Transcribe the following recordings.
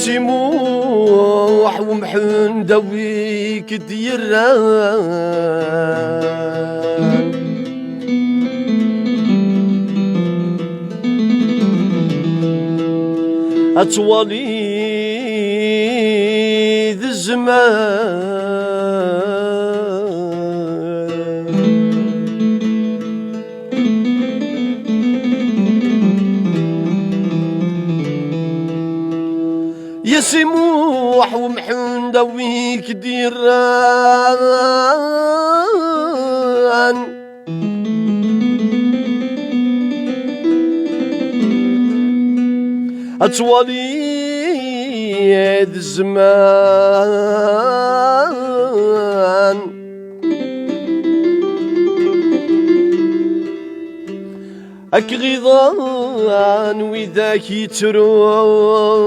يسموح ومحن دويك ديران أطولي ذي الزمان يسموح ومحن دويك ديران أطولي ذي الزمان أكغضان وذاك يترون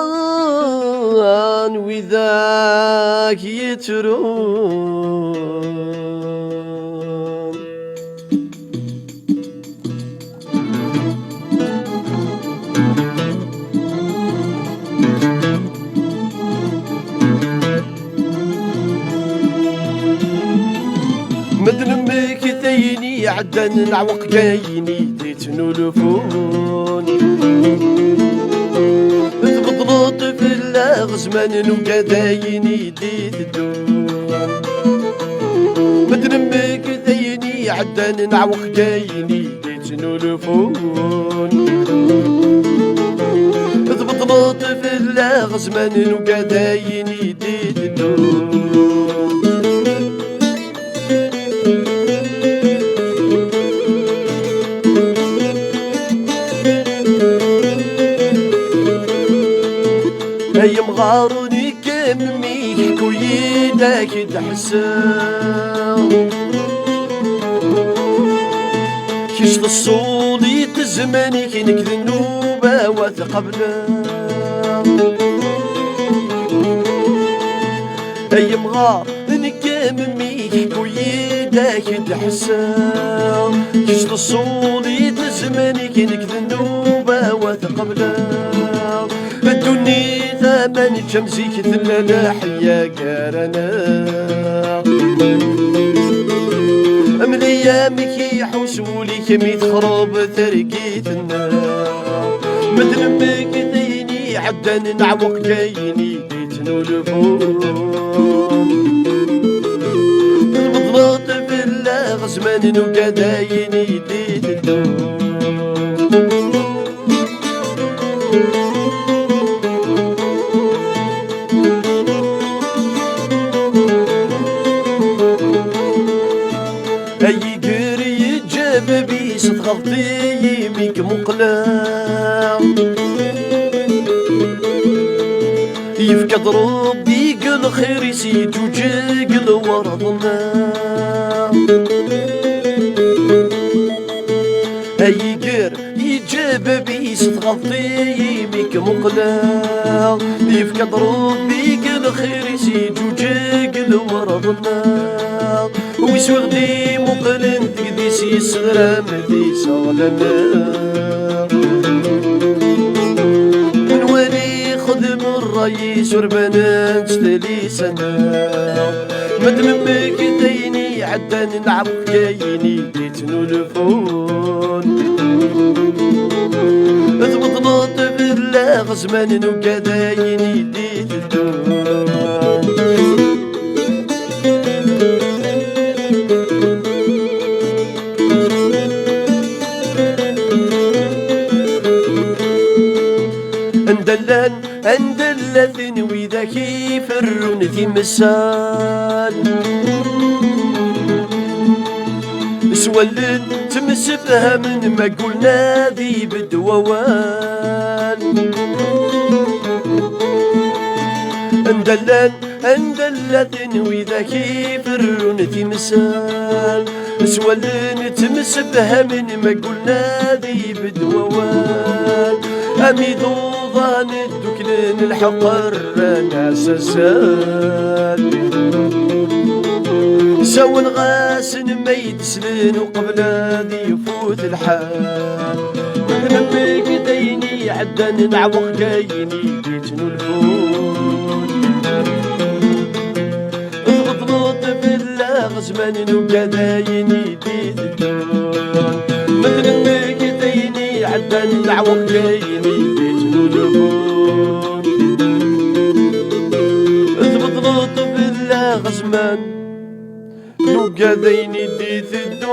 أكغضان وذاك يترون مدن مكثيني عدن العوق جايني ديتنو لفون تبطلط في الأغزمان وكدايني ديت الدون مدن مكثيني عدن العوق جايني ديتنو لفون تبطلط في الأغزمان وكدايني ديت الدون أي مغارني كمي كويداك تحسن كيش تصولي تزمني كينك ذنوبة وتقبلا أي مغارني كمي كويداك تحسن كيش تصولي تزمني كينك ذنوبة وتقبلا الدنيا ثمن شمسيك ثلاثة حيا كارنا من ايامك يحوسولي كمي تخرب ترقيتنا مثل امك ديني عدن نعوق جايني ديتنو لفوق المضبوط في الغزمان وكدايني ديتنو أي قري جاب بيس تغطي يميك مقلام يفقد ربي قل خير يسيت وجاقل ورضنا أي قر يجاب بيس تغطي يميك مقلام يفقد ربي قل خير يسيت وجاقل ورضنا ويسوي غدي مقلن تقديس يسغرى مديس غلنا من ولي خدم الرئيس وربنا تستلي سنة مدن مك ديني عدن العبد جايني ديتنو لفون اضبط في الغزمان وكدايني ديت الدون اندلان اندلثن وذاك يفرون ذي مسال سولن تمسفها من ما قلنا ذي بدووان اندلان اندلثن وذاك يفرون ذي مسال سولن تمسفها من ما قلنا ذي بدووان أميدو رمضان الدكلين الحقر ناس سال سوى الغاسن ما يدسلن وقبل هذه يفوت الحال نبيك ديني عدن نعوق كايني جيتنو الفول اضغط بالله زمان وكذايني ديت الدون نبيك ديني عدن نعوق كايني جيتنو الفول اضغط بالله زمان وكذايني ديت الدون